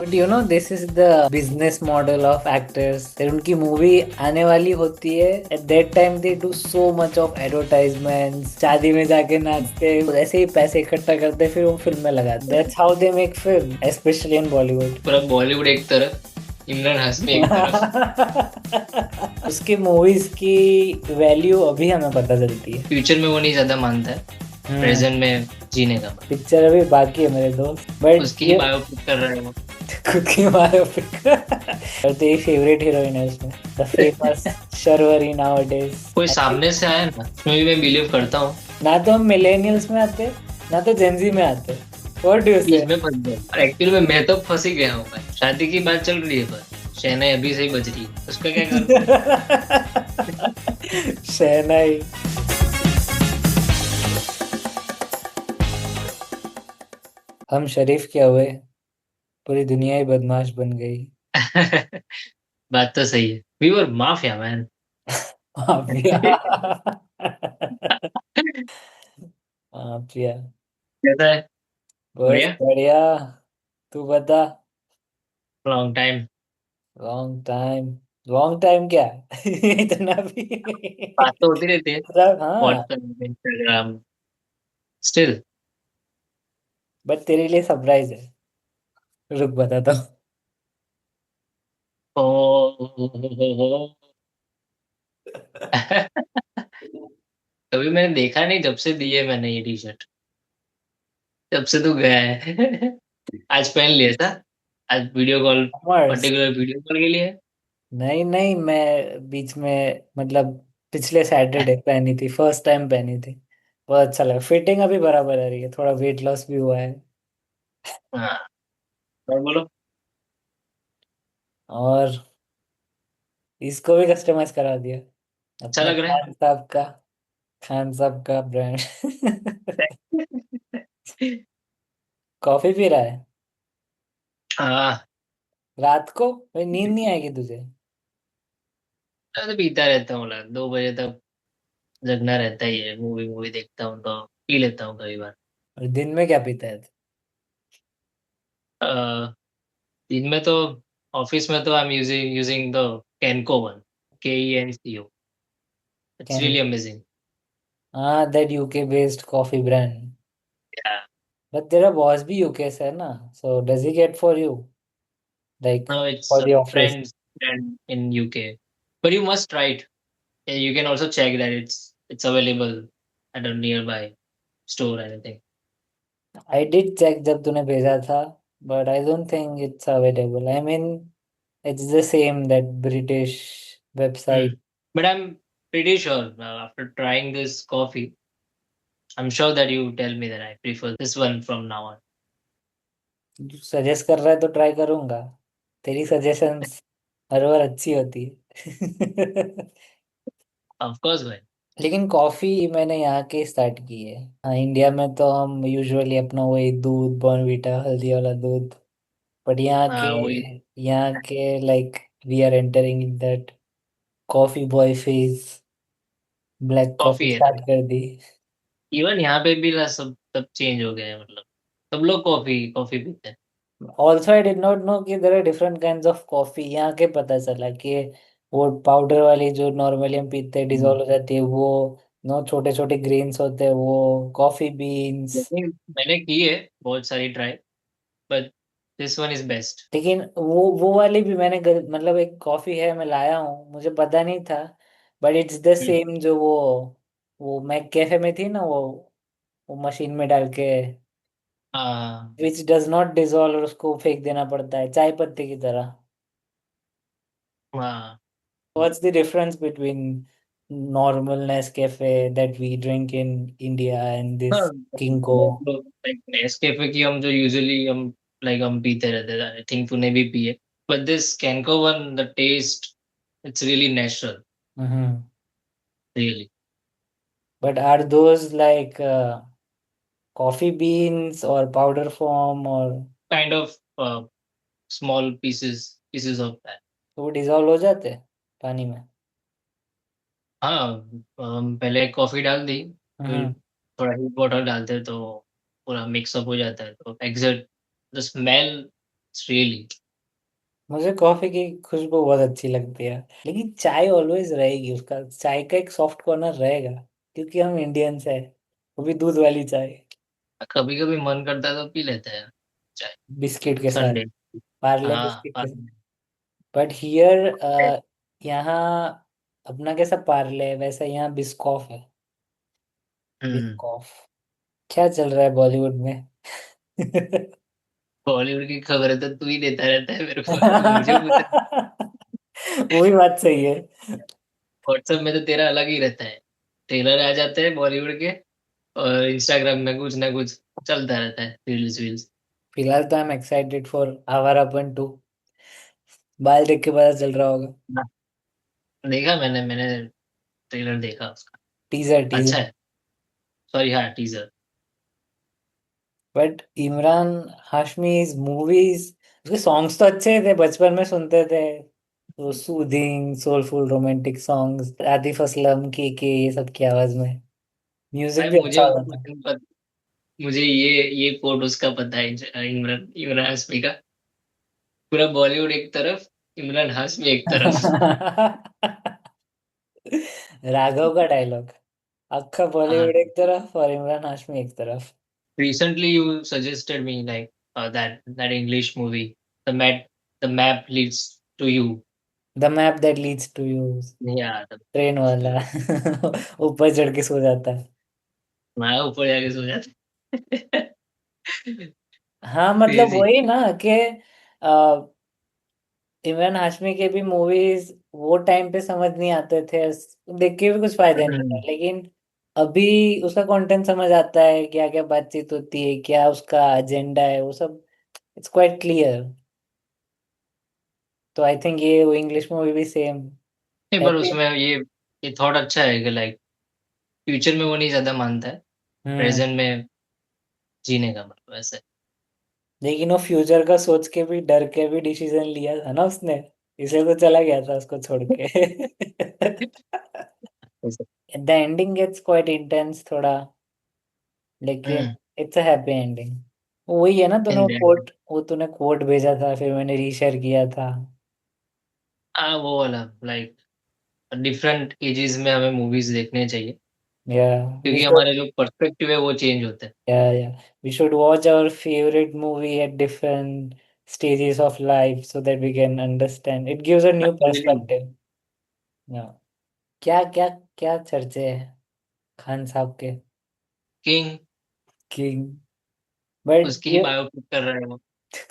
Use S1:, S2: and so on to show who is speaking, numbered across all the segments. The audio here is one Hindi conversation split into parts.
S1: But you know this is the business model of actors. फिर उनकी मूवी आने वाली होती है, at that time they do so much of advertisements, शादी में जाके नाचते, ऐसे ही पैसे इकट्ठा करते फिर वो फिल्म में लगाते। That's how they make film, specially in Bollywood.
S2: पूरा बॉलीवुड एक तरफ, इमरान हाशमी एक तरफ।
S1: उसकी मूवीज की वैल्यू अभी हमें पता चलती है।
S2: फ्यूचर में वो नहीं ज्यादा मानता है,
S1: हम्म।
S2: प्रेजेंट में जीने का मन।
S1: पिक्चर अभी बाकी है मेरे दोस्त, बट
S2: उसकी ही
S1: ये
S2: बायोपिक कर रहा है वो।
S1: खुद की बायोपिक। और तेरी फेवरेट हीरोइन है उसमें, द फेमस शर्वरी नाउअडेज।
S2: कोई सामने से आया ना, उसमें भी मैं बिलीव करता हूँ।
S1: ना तो हम मिलेनियल्स में आते, ना तो जेंजी में आते। व्हाट डू यू से?
S2: बीच में फंस गया और एक्चुअली में मैं तो फंस ही गया हूँ भाई। शादी की बात चल रही है पर शहनाई अभी से ही बज रही है, उसका क्या करूँ।
S1: शहनाई। हम शरीफ क्या हुए, पूरी दुनिया ही बदमाश बन गई।
S2: बात तो सही है, we were mafia man.
S1: Mafia. Mafia.
S2: कैसा है?
S1: बस
S2: बढ़िया।
S1: बढ़िया। तू बता।
S2: Long time.
S1: Long time. Long time क्या इतना भी।
S2: बात तो होती रहती है,
S1: मतलब हाँ।
S2: WhatsApp, Instagram, still.
S1: बट तेरे लिए सरप्राइज है, रुक बताता हूँ।
S2: ओ हो। कभी मैंने देखा नहीं, जब से दी है मैंने ये टी शर्ट, तब से तो गया है। आज पहन लिया था, आज video call,
S1: commerce.
S2: Particular video call के लिए।
S1: नहीं नहीं, मैं बीच में मतलब पिछले सैटरडे पहनी थी, फर्स्ट टाइम पहनी थी। बहुत अच्छा लगा, फिटिंग अभी बराबर आ रही है, थोड़ा वेट लॉस भी हुआ है।
S2: हाँ, और बोलो।
S1: और इसको भी कस्टमाइज करा दिया,
S2: अच्छा
S1: अपने
S2: लग रहा
S1: खान साहब का। खान साहब का ब्रांड।
S2: है।
S1: कॉफी पी रहा है
S2: हाँ।
S1: रात को? भाई नींद नहीं आएगी तुझे?
S2: मैं तो पीता रहता हूँ, 2 बजे तक जगना रहता ही है, मूवी मूवी देखता हूँ तो पी लेता हूँ कई बार।
S1: और दिन में क्या पीता है तू?
S2: अ, दिन में तो ऑफिस में तो I am using using the Kenco one, KENCO। It's
S1: can.
S2: Really amazing.
S1: हाँ, that UK based coffee brand. But तेरा बॉस भी यूके से है ना, so does he get for you, like
S2: no, it's
S1: for the office?
S2: Friends brand in UK, but you must try it. You can also check that it's available at a nearby store or anything.
S1: I did check जब तूने भेजा था, but I don't think it's available. I mean it's the same that British
S2: Hmm.
S1: Website.
S2: But I'm pretty sure after trying this coffee, I'm sure that you tell me that I prefer this one from now on.
S1: Suggest कर रहा है तो ट्राई करूंगा। तेरी सजेशंस हर बार अच्छी होती है।
S2: Of course, man.
S1: लेकिन कॉफी मैंने यहाँ के स्टार्ट की है। हाँ, इंडिया में तो हम यूजुअली अपना वही दूध, बॉर्नवीटा, हल्दी वाला दूध। बट
S2: हाँ वही।
S1: यहाँ के like we are entering in that coffee boy phase. Black coffee
S2: coffee है
S1: स्टार्ट कर दी।
S2: इवन यहाँ पे भी ना, सब सब चेंज हो गए हैं, मतलब सब लोग कॉफी कॉफी पीते हैं।
S1: Also I did not know कि there are different kinds of coffee. यहाँ के पता चला कि वो पाउडर वाली जो नॉर्मली हम पीते हैं
S2: हम्म।
S1: डिजोल्व हो जाती है वो, नो छोटे छोटे ग्रेन्स होते हैं वो, कॉफी बीन्स।
S2: लेकिन मैंने की है बहुत सारी try, but this one is best.
S1: लेकिन वो वाली भी मैंने मतलब एक कॉफी है, मैं लाया हूँ, मुझे पता नहीं था। बट इट्स द सेम जो वो मैं कैफे में थी ना, वो मशीन में डाल के,
S2: हाँ
S1: विच डज नॉट डिजोल्व, और उसको फेंक देना पड़ता है चाय पत्ती की तरह।
S2: हाँ
S1: What's the difference between normal Nescafe that we drink in India and
S2: हाँ।
S1: this Kinko?
S2: लाइक नेस्कैफे की हम जो यूजुअली हम पीते रहते हैं, आई थिंक तूने भी पिए, but this Kenco one, the taste, it's really natural,
S1: Mm-hmm.
S2: Really
S1: But are those like coffee beans or powder form, or
S2: kind of small pieces of that.
S1: तो वो डिजोल्व हो जाते हैं पानी में?
S2: हाँ, हम पहले कॉफी डाल दी, फिर
S1: हम्म।
S2: थोड़ा हीट वाटर डालते हैं तो पूरा मिक्सअप हो जाता है, तो एग्जैक्ट द स्मेल रियली।
S1: मुझे कॉफी की खुशबू बहुत अच्छी लगती है, लेकिन चाय ऑलवेज रहेगी, उसका चाय का एक सॉफ्ट कॉर्नर रहेगा, क्योंकि हम इंडियंस है, वो भी दूध वाली चाय,
S2: कभी कभी मन करता है तो पी लेते हैं चाय।
S1: बिस्किट के साथ,
S2: संडे।
S1: पार्ले
S2: हाँ
S1: बिस्किट के साथ। बट हियर यहाँ अपना कैसा पार्ले है वैसा यहाँ बिस्कॉफ है।
S2: हम्म।
S1: बिस्कॉफ। क्या चल रहा है बॉलीवुड में?
S2: बॉलीवुड की खबरें तो तू ही देता रहता है मेरे को, मुझे पूछा।
S1: वो भी बात सही है।
S2: व्हाट्सएप में तो तेरा अलग ही रहता है। ट्रेलर आ जाते हैं बॉलीवुड के, और इंस्टाग्राम में कुछ ना कुछ चलता रहता है, रील्स वील्स।
S1: फिलहाल तो I am excited for Awarapan 2। बाल देख के पता चल रहा होगा।
S2: देखा मैंने ट्रेलर देखा उसका।
S1: टीजर
S2: अच्छा
S1: टीजर।
S2: है। सॉरी, हाँ, teaser.
S1: But Imran Hashmi movies, उसके सॉन्ग्स तो अच्छे थे, बचपन में सुनते थे, वो soothing soulful romantic songs, Atif Aslam के ये सब की आवाज में, म्यूजिक
S2: भाई
S1: भी
S2: मुझे
S1: अच्छा
S2: उसका
S1: होता था।
S2: नहीं पता। मुझे ये कोट उसका पता है, इमरान इमरान हाशमी का। पूरा बॉलीवुड एक तरफ, इमरान हाशमी एक तरफ।
S1: राघव का डायलॉग, अक्खा
S2: हाँ।
S1: बॉलीवुड एक तरफ और इमरान हाशमी एक तरफ।
S2: Recently, you suggested me like that English movie, the map the map leads to you.
S1: The map that leads to you,
S2: Yeah, the
S1: train
S2: leads to
S1: वाला।
S2: you.
S1: ऊपर चढ़ के सो जाता है।
S2: मैं ऊपर जाके सो जाता।
S1: हाँ मतलब
S2: क्रेजी।
S1: वही ना कि इमरान हाशमी के भी मूवीज वो टाइम पे समझ नहीं आते थे, देख के भी कुछ फायदा नहीं था, लेकिन अभी उसका कंटेंट समझ आता है, क्या क्या बातचीत होती है, क्या उसका एजेंडा है, वो सब इट्स क्वाइट क्लियर। तो आई थिंक ये वो इंग्लिश मूवी भी सेम
S2: नहीं, पर
S1: ऐसे।
S2: उसमें ये थॉट अच्छा है कि लाइक फ्यूचर में वो नहीं ज्यादा मानता है,
S1: हम्म।
S2: प्रेजेंट में जीने का मतलब ऐसे।
S1: लेकिन वो फ्यूचर का सोच के भी डर के भी डिसीजन लिया था ना उसने, इसलिए तो चला गया था उसको छोड़ के।
S2: ऐसे।
S1: The ending gets quite intense थोड़ा, लेकिन
S2: hmm.
S1: It's a happy ending. वही है ना,
S2: इन
S1: तूने कोट भेजा था, फिर मैंने रीशेयर किया था।
S2: हाँ, वो वाला लाइक डिफरेंट एजेस में हमें मूवीज देखने चाहिए,
S1: या वी
S2: क्योंकि
S1: शुड
S2: हमारे जो पर्सपेक्टिव है वो चेंज होते हैं।
S1: या we should watch our favourite movie at different stages of life so that we can understand, it gives a new perspective. या क्या क्या क्या चर्चे हैं खान साहब के,
S2: किंग।
S1: किंग। बट
S2: उसकी ही बायोपिक कर रहे हैं वो।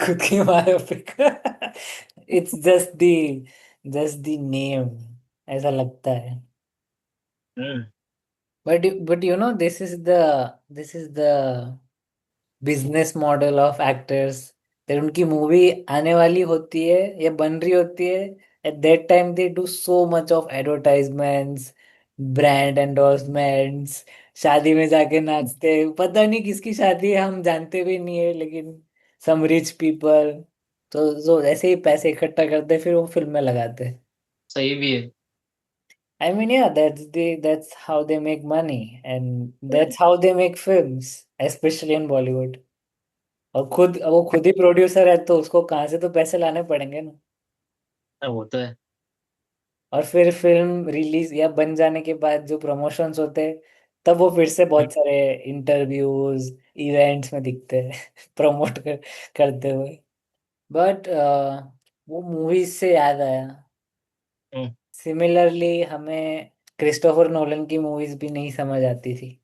S1: खुद की biopic. It's just the name, ऐसा लगता है।
S2: Hmm.
S1: But you know this is the business model of actors. फिर उनकी मूवी आने वाली होती है या बन रही होती है, at that time they do so much of advertisements, brand endorsements, शादी में जाके नाचते हैं, पता नहीं किसकी शादी है, हम जानते भी नहीं है, लेकिन सम रिच पीपल, तो जो ऐसे ही पैसे इकट्ठा करते हैं, फिर वो फिल्म में लगाते हैं।
S2: सही भी है।
S1: I mean, yeah, that's how they make money, and that's how they make films, especially in Bollywood. और वो खुद ही प्रोड्यूसर है, तो उसको कहाँ से तो पैसे लाने पड़ेंगे ना।
S2: हाँ, वो तो है।
S1: और फिर फिल्म रिलीज या बन जाने के बाद जो प्रमोशंस होते हैं, तब वो फिर से बहुत सारे इंटरव्यूज इवेंट्स में दिखते हैं, करते हुए। बट वो मूवीज से याद आया,
S2: हम्म।
S1: सिमिलरली हमें क्रिस्टोफर नोलन की मूवीज भी नहीं समझ आती थी,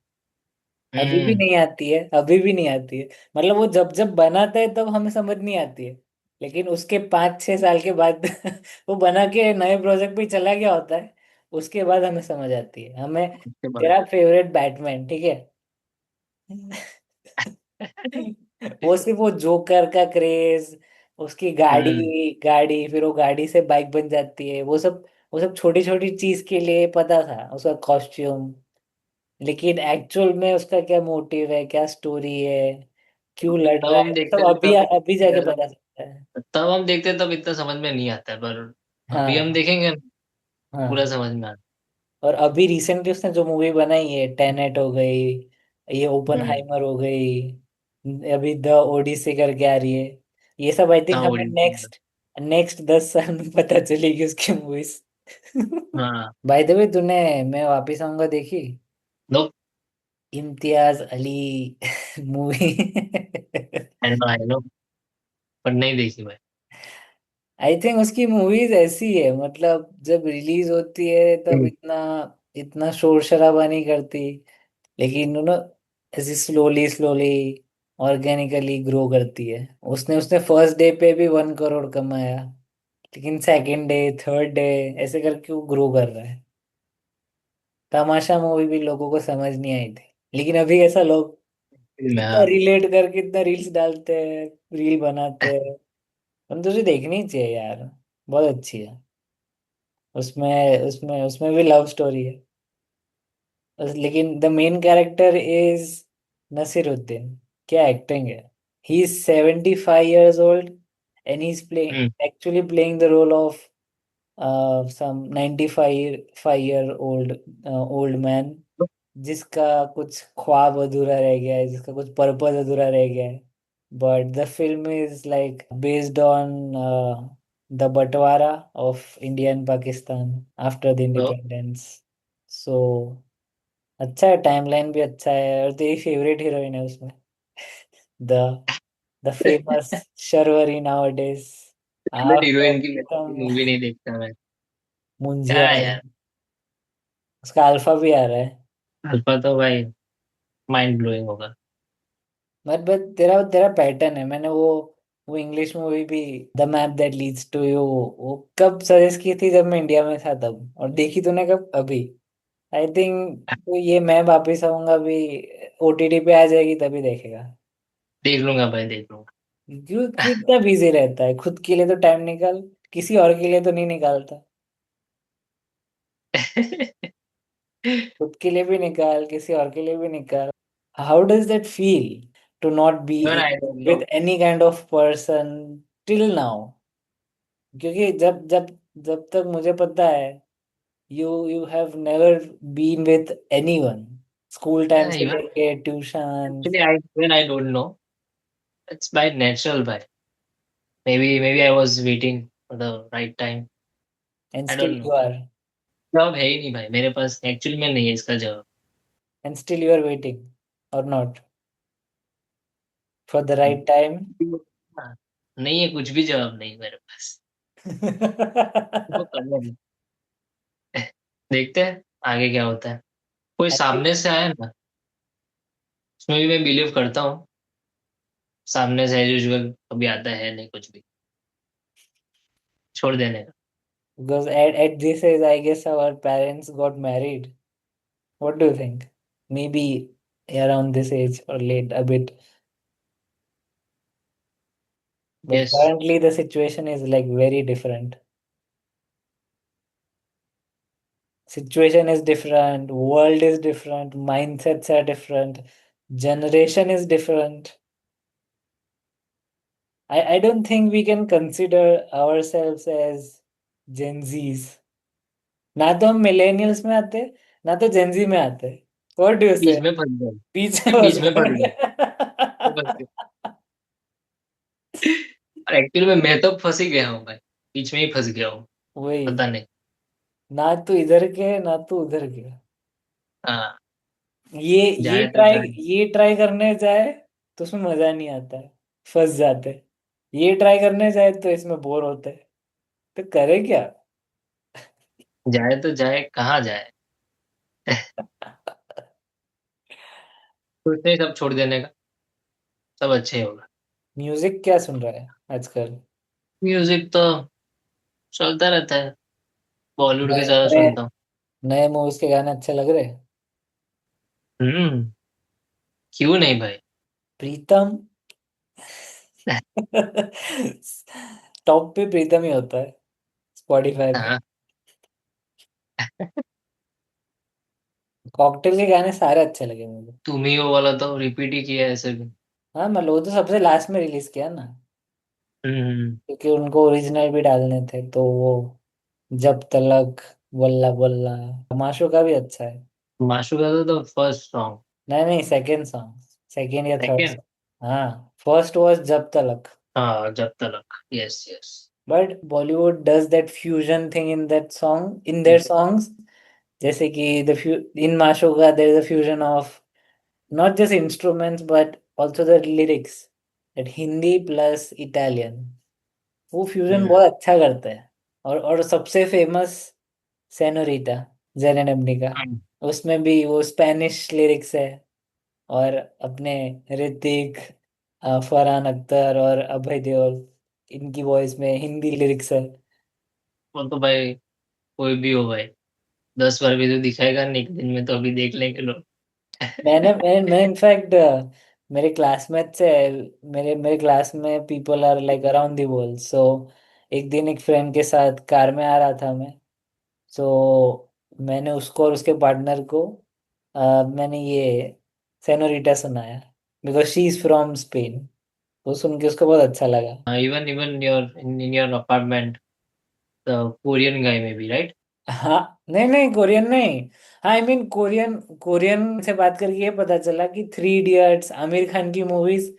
S1: अभी भी
S2: हम्म।
S1: नहीं आती है, अभी भी नहीं आती है। मतलब वो जब जब बनाता है तब हमें समझ नहीं आती है, लेकिन उसके 5-6 साल के बाद वो बना के नए प्रोजेक्ट पे चला गया होता है, उसके बाद हमें समझ आती है हमें।
S2: उसके बाद।
S1: तेरा फेवरेट बैटमैन, ठीक है? वो सिर्फ वो जोकर का क्रेज, उसकी गाड़ी,
S2: हम्म।
S1: गाड़ी फिर वो गाड़ी से बाइक बन जाती है, वो सब छोटी छोटी चीज के लिए पता था, उसका कॉस्ट्यूम, लेकिन एक्चुअल में उसका क्या मोटिव है, क्या स्टोरी है, क्यों लड़
S2: तब
S1: रहा है,
S2: हम
S1: सब
S2: देखते थे
S1: अभी
S2: तब
S1: अभी जाके पता चलता है।
S2: तब हम देखते तब इतना समझ में नहीं आता है, पर अभी हम
S1: हाँ
S2: देखेंगे पूरा
S1: हाँ।
S2: समझ में आता
S1: और अभी रिसेंटली उसने जो मूवी बनाई है, टेनेट हो गई, ये
S2: है।
S1: ओपनहाइमर हो गई, अभी द ओडिसी करके आ रही है, ये सब आई थिंक
S2: हाँ
S1: हमें
S2: ओरिजिनल।
S1: नेक्स्ट नेक्स्ट 10 साल में पता चलेगी उसकी मूवीज।
S2: हाँ।
S1: बाय द वे तूने मैं वापिस आऊंगा देखी?
S2: No.
S1: Imtiaz Ali movie.
S2: I know, पर नहीं देखी भाई।
S1: आई थिंक उसकी मूवीज ऐसी है, मतलब जब रिलीज होती है तब
S2: हम्म।
S1: इतना इतना शोर शराबा नहीं करती, लेकिन ऐसी स्लोली स्लोली ऑर्गेनिकली ग्रो करती है। उसने उसने फर्स्ट डे पे भी 1 करोड़ कमाया, लेकिन सेकंड डे थर्ड डे ऐसे करके वो ग्रो कर रहा है। तमाशा मूवी भी लोगों को समझ नहीं आई थी, लेकिन अभी ऐसा लोग कितना
S2: हाँ।
S1: रिलेट करके इतना रील्स डालते हैं, रील बनाते हैं। हम तुझे देखनी चाहिए यार, बहुत अच्छी है। उसमें उसमें उसमें भी लव स्टोरी है, लेकिन the main character is Naseeruddin. क्या एक्टिंग है! He is 75 years old and he's playing
S2: hmm.
S1: actually playing the role of some 95 year old old man, जिसका कुछ ख्वाब अधूरा रह गया है, जिसका कुछ पर्पस अधूरा रह गया है। But the film is like based on the बंटवारा of India and Pakistan after the
S2: तो
S1: इंडिपेंडेंस। सो अच्छा है, टाइमलाइन भी अच्छा है, और तेरी फेवरेट हीरोइन है उसमें, the the famous Sharvari nowadays.
S2: Favourite
S1: आप
S2: हीरोइन की
S1: तुम
S2: मूवी नहीं देखता मैं।
S1: मुंजिया
S2: क्या
S1: है।
S2: यार।
S1: उसका अल्फा भी आ रहा है।
S2: अल्फा तो भाई माइंड ब्लोइंग होगा।
S1: बट तेरा तेरा पैटर्न है। मैंने वो इंग्लिश मूवी भी, the map that leads to you, वो कब सजेस्ट की थी? जब मैं इंडिया में था तब। और देखी तूने कब? अभी। आई थिंक तो ये मैं वापिस आऊंगा भी, ओटीटी पे आ जाएगी तभी देखेगा।
S2: देख लूंगा भाई, देख लूंगा।
S1: क्यों क्यों इतना बिजी रहता है? खुद के लिए तो टाइम निकाल, किसी और के लिए तो नहीं निकालता। खुद के लिए भी निकाल, किसी और के लिए भी निकाल। How does that feel to not be
S2: Even I don't
S1: with
S2: know.
S1: Any kind of person till now? क्योंकि जब जब जब तक मुझे पता है, you have never been with anyone, school time से
S2: Even
S1: लेके tuition.
S2: actually, I don't know. It's by natural, by maybe I was waiting for the right time.
S1: And
S2: I
S1: still
S2: don't
S1: you
S2: know.
S1: आर
S2: जवाब है ही नहीं भाई मेरे पास, एक्चुअली में नहीं है इसका जवाब।
S1: And still you are waiting और not for the right time.
S2: हाँ, नहीं है, कुछ भी जवाब नहीं मेरे पास। वो करने दो। देखते हैं आगे क्या होता है। कोई सामने से आया ना, उसमें भी मैं बिलीव करता हूँ। सामने से एज यूजुअल कभी आता है नहीं कुछ भी, छोड़ देने का।
S1: Because at this age, I guess our parents got married. What do you think? Maybe around this age or late a bit. But
S2: yes.
S1: currently, the situation is like very different. Situation is different, world is different, mindsets are different, generation is different. I don't think we can consider ourselves as Gen Zs. ना तो हम मिलेनियल्स में आते, ना तो जेनजी में आते। What do you say?
S2: बीच में फंस
S1: पीछे
S2: गए।
S1: फंस
S2: बीच में फंस गए। फंस
S1: गए।
S2: गए। और एक्चुअली में मैं तो फंस ही गया हूँ भाई, बीच में ही फंस गया हूँ।
S1: वही,
S2: पता नहीं।
S1: ना तू इधर के ना तू उधर के।
S2: हाँ।
S1: ये
S2: जाए तो
S1: ट्राई
S2: जाए।
S1: ये ट्राई करने जाए तो उसमें मजा नहीं आता है, फंस जाते हैं। ये ट्राई करने जाए तो इसमें बोर होते हैं। तो करे क्या?
S2: जाए तो जाए, कहाँ जाए। कुछ नहीं, सब छोड़ देने का, सब अच्छे ही होगा।
S1: म्यूजिक क्या सुन रहा है आजकल?
S2: म्यूजिक तो चलता रहता है, बॉलीवुड के
S1: नए
S2: ज्यादा
S1: नए
S2: सुनता हूँ।
S1: नए मूवीज के गाने अच्छे लग रहे हैं?
S2: हम्म। क्यों नहीं भाई।
S1: प्रीतम। टॉप पे प्रीतम ही होता है स्पॉटिफाई पे।
S2: हाँ।
S1: कॉकटेल के गाने सारे अच्छे लगे मुझे।
S2: तुम ही हो वाला तो रिपीट ही किया है ऐसे भी।
S1: हाँ, मतलब वो तो सबसे लास्ट में रिलीज किया ना,
S2: हम्म।
S1: क्योंकि उनको ओरिजिनल भी डालने थे, तो वो जब तलक, वल्ला वल्ला, तमाशों का भी अच्छा है।
S2: माशुका तो फर्स्ट सॉन्ग।
S1: नहीं नहीं, सेकंड सॉन्ग, सेकंड या थर्ड
S2: सेकेंड।
S1: सॉन्ग। हाँ, फर्स्ट वाज जब तलक।
S2: हाँ जब तलक, yes yes.
S1: But Bollywood does that fusion thing in that song, in their songs. जैसे कि in Mashooka there is a fusion of not just instruments but also the lyrics, that Hindi plus Italian, वो फ्यूजन
S2: हम्म।
S1: बहुत अच्छा करता है। और सबसे फेमस सेनोरिटा, जेन एनएमडी का, उसमें भी वो स्पेनिश लिरिक्स है। और अपने ऋतिक, फरहान अख्तर और अभय देओल, इनकी वॉइस में हिंदी लिरिक्स है।
S2: वो तो भाई कोई भी हो भाई, 10 बार भी तो दिखाएगा नहीं एक दिन में, तो अभी देख लेंगे लोग।
S1: मैं इनफैक्ट मेरे क्लासमेट से, मेरे मेरे क्लास में people are like around the world, so एक दिन एक फ्रेंड के साथ कार में आ रहा था मैं। सो मैंने उसको और उसके पार्टनर को मैंने ये सेनोरिटा सुनाया, because she is from Spain. वो सुन के उसको बहुत अच्छा लगा।
S2: Even even your in your apartment, the Korean guy में भी, राइट?
S1: हाँ, नहीं नहीं, कोरियन नहीं। हाँ, आई मीन कोरियन। कोरियन से बात करके ये पता चला कि थ्री इडियट्स, आमिर खान की मूवीज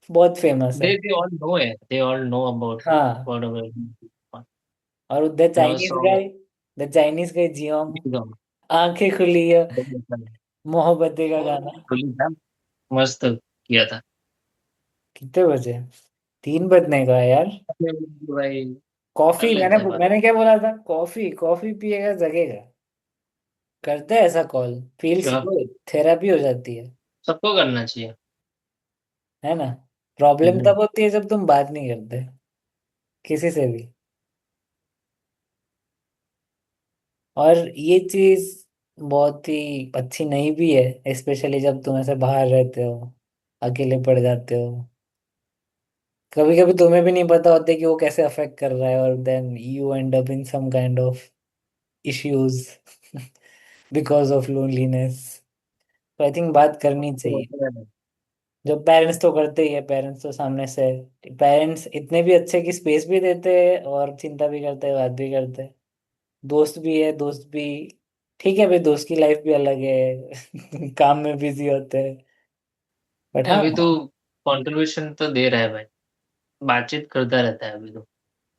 S1: बहुत फेमस है।
S2: They all know it. They all know about
S1: हाँ,
S2: whatever.
S1: और the
S2: No
S1: Chinese
S2: song.
S1: Guy, the Chinese guy Jeong,
S2: Big song.
S1: आंखें खुली है, मोहब्बतें का गाना।
S2: खुली था, मस्त किया था।
S1: कितने बजे? 3 बजने का है यार।
S2: भाई कर
S1: कॉफी, मैंने
S2: लेते हैं बात।
S1: मैंने क्या बोला था? कॉफी कॉफी पिएगा जगेगा। करते हैं ऐसा कॉल, फील्स
S2: क्या?
S1: गुड, थेरापी हो जाती
S2: सबको करना चाहिए।
S1: है ना? प्रॉब्लम
S2: हम्म।
S1: तब होती है जब तुम बात नहीं करते किसी से भी। और ये चीज बहुत ही अच्छी नहीं भी है, स्पेशली जब तुम ऐसे बाहर रहते हो, अकेले पड़ जाते हो। कभी कभी तुम्हें भी नहीं पता होता कि वो कैसे अफेक्ट कर रहा है, और then you end up in some kind of issues because of loneliness. तो आई थिंक बात करनी चाहिए। जो पेरेंट्स तो करते ही है, पेरेंट्स तो सामने से, पेरेंट्स इतने भी अच्छे कि स्पेस भी देते हैं और चिंता भी करते हैं, बात भी करते हैं। दोस्त भी है, दोस्त भी ठीक है भाई, दोस्त की लाइफ भी अलग है काम में बिजी होते हैं। बट हाँ।
S2: अभी तो कंट्रीब्यूशन तो दे रहा है भाई, बातचीत करता रहता है अभी तो।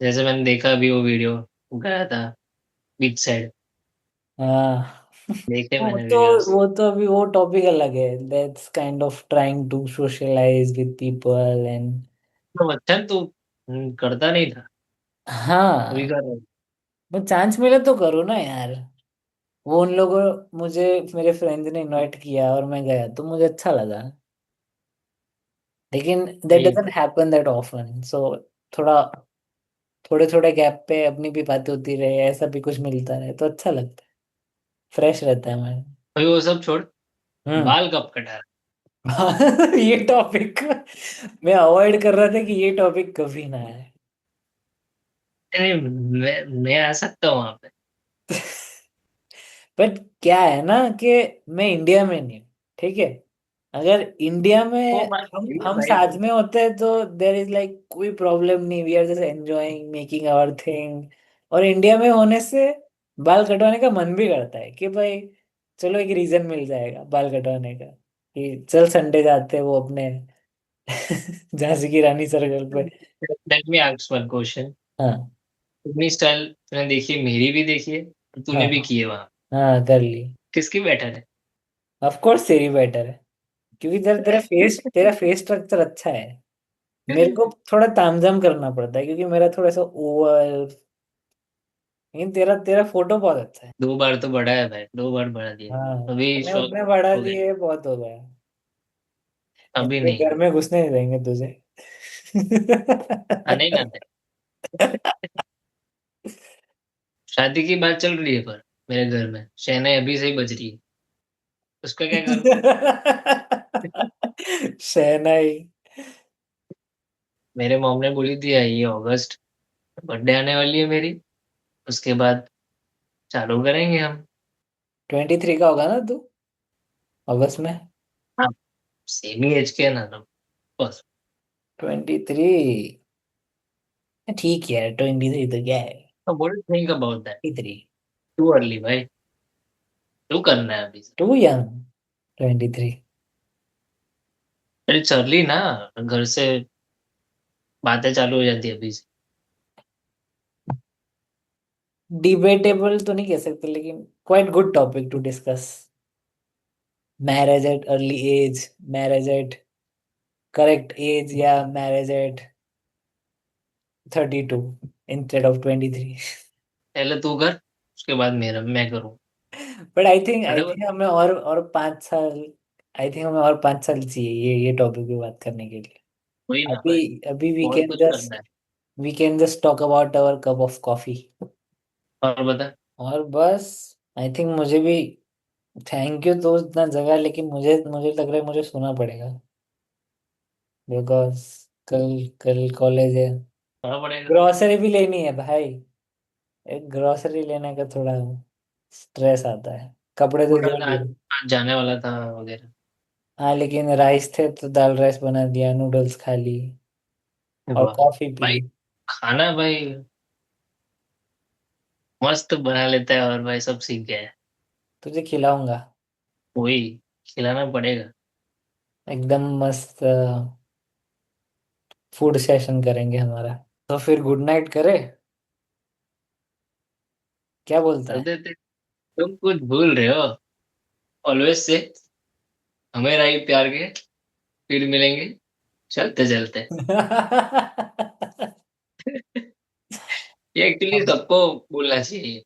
S2: जैसे मैंने देखा अभी वो वीडियो गया था बीच साइड,
S1: हाँ
S2: देखे
S1: वो
S2: मैंने
S1: तो
S2: वीडियोस।
S1: वो तो अभी वो टॉपिक अलग है, that's kind of trying to socialise with people and.
S2: तो अच्छा तो करता नहीं था, अभी
S1: हाँ,
S2: कर रहा है।
S1: वो चांस मिले तो करो ना यार। वो उन लोगों, मुझे मेरे फ्रेंड्स ने इनवाइट किया और मैं गया तो मुझे अच्छा लगा। लेकिन दैट
S2: नहीं,
S1: डजंट हैपन दैट ऑफन, सो थोड़ा, थोड़े थोड़े गैप पे अपनी भी बातें होती रहे, ऐसा भी कुछ मिलता रहे तो अच्छा लगता है, फ्रेश रहता है मैं।
S2: अभी वो सब छोड़,
S1: हम्म।
S2: बाल कब कटा
S1: ये टॉपिक मैं अवॉइड कर रहा था कि ये टॉपिक कभी ना आए।
S2: रहा? नहीं, मैं आ सकता हूँ वहां पे।
S1: बट क्या है ना कि मैं इंडिया में नहीं हूँ, ठीक है? अगर इंडिया
S2: वो
S1: में
S2: बात
S1: हम
S2: सही है
S1: हम
S2: भाई।
S1: साथ में होते हैं तो देर इज लाइक कोई प्रॉब्लम नहीं, we are just enjoying making our thing. और इंडिया में होने से बाल कटवाने का मन भी करता है कि भाई चलो एक रीजन मिल जाएगा बाल कटवाने का, कि चल संडे जाते हैं वो अपने झांसी की रानी सर्कल पे।
S2: Let me ask one question.
S1: हाँ
S2: अपनी स्टाइल तूने देखी है, मेरी भी देखी है, और
S1: हाँ
S2: तूने भी की है वहां।
S1: हाँ, कर ली।
S2: किसकी बेटर है?
S1: ऑफ कोर्स तेरी बेटर है, क्योंकि तेरा फेस स्ट्रक्चर अच्छा है। मेरे को थोड़ा तामझाम करना पड़ता है क्योंकि मेरा थोड़ा सा ओवल। लेकिन तेरा तेरा फोटो बहुत अच्छा है।
S2: 2 बार तो बढ़ा है भाई, 2 बार बढ़ा दिया।
S1: हाँ,
S2: अभी
S1: मैंने
S2: शौक
S1: उतने बढ़ा
S2: हो गए,
S1: दिए, बहुत हो गया। ये
S2: अभी
S1: तेरे
S2: नहीं।
S1: घर में घुसने नहीं देंगे तुझे।
S2: आने ही ना दे। शादी की बात चल रही है पर मेरे घर में शहनाई अभी से ही बज रही है, उसका क्या करूं?
S1: शहनाई।
S2: मेरे मॉम ने बोली थी ये अगस्त बर्थडे आने वाली है मेरी, उसके बाद चालू करेंगे हम।
S1: 23 का होगा ना तू, अगस्त में?
S2: हाँ, सेम ही एज के है ना हम, बस।
S1: 23? ठीक है, 23 तो क्या है।
S2: तो बोल think about that,
S1: 23
S2: too early भाई, तू करना है अभी से।
S1: Too young, 23।
S2: अरे इट्स अर्ली ना, घर से बातें चालू हो जाती है अभी से।
S1: डिबेटेबल तो नहीं कह सकते, लेकिन quite good topic to discuss. Marriage at early age, marriage at correct age, या मैरिज एट 32 इंस्टेड ऑफ 23।
S2: पहले तू कर, उसके बाद मेरा मैं करूँ।
S1: बट आई
S2: बराबर।
S1: थिंक हमें और 5 साल, आई थिंक हमें और 5 साल चाहिए ये टॉपिक पे बात करने के लिए।
S2: वही ना
S1: अभी
S2: भाई,
S1: अभी
S2: बहुत कुछ करना है।
S1: We can just talk about our cup of coffee.
S2: और बता।
S1: और बस, आई थिंक मुझे भी थैंक यू तो इतना जगह, लेकिन मुझे मुझे लग रहा है मुझे सोना पड़ेगा, बिकॉज कल कल कॉलेज है।
S2: होना पड़ेगा।
S1: ग्रोसरी भी लेनी है भाई, एक ग्रोसरी लेने का थोड़ा स्ट्रेस आता है। कपड़े तो धो
S2: होटल आज
S1: लिए।
S2: आज जाने वाला था वगैरह।
S1: हाँ, लेकिन राइस थे तो दाल राइस बना दिया, नूडल्स खा ली और
S2: वाह
S1: कॉफी पी
S2: भाई,
S1: ली।
S2: खाना भाई मस्त बना लेता है, और भाई सब सीख गया है।
S1: तुझे खिलाऊंगा,
S2: वही, खिलाना पड़ेगा।
S1: एकदम मस्त फूड सेशन करेंगे हमारा। तो फिर गुड नाइट करे, क्या बोलता
S2: कर
S1: है?
S2: देते। तुम कुछ भूल रहे हो। ऑलवेज से हमें रही प्यार के, फिर मिलेंगे चलते चलते। ये एक्चुअली सबको बोलना चाहिए।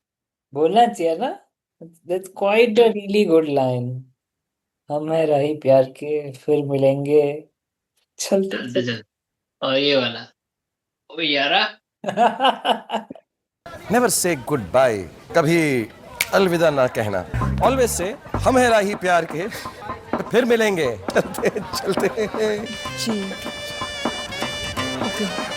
S1: बोलना चाहिए ना, that's quite a really good line. हमें रही प्यार के, फिर मिलेंगे चलते
S2: चलते
S1: चलते।
S2: चलते। और ये वाला, ओ यारा।
S3: नेवर से गुड बाय, कभी अलविदा ना कहना। ऑलवेज से हम है राही प्यार के, फिर मिलेंगे चलते चलते।
S4: जी, ओके।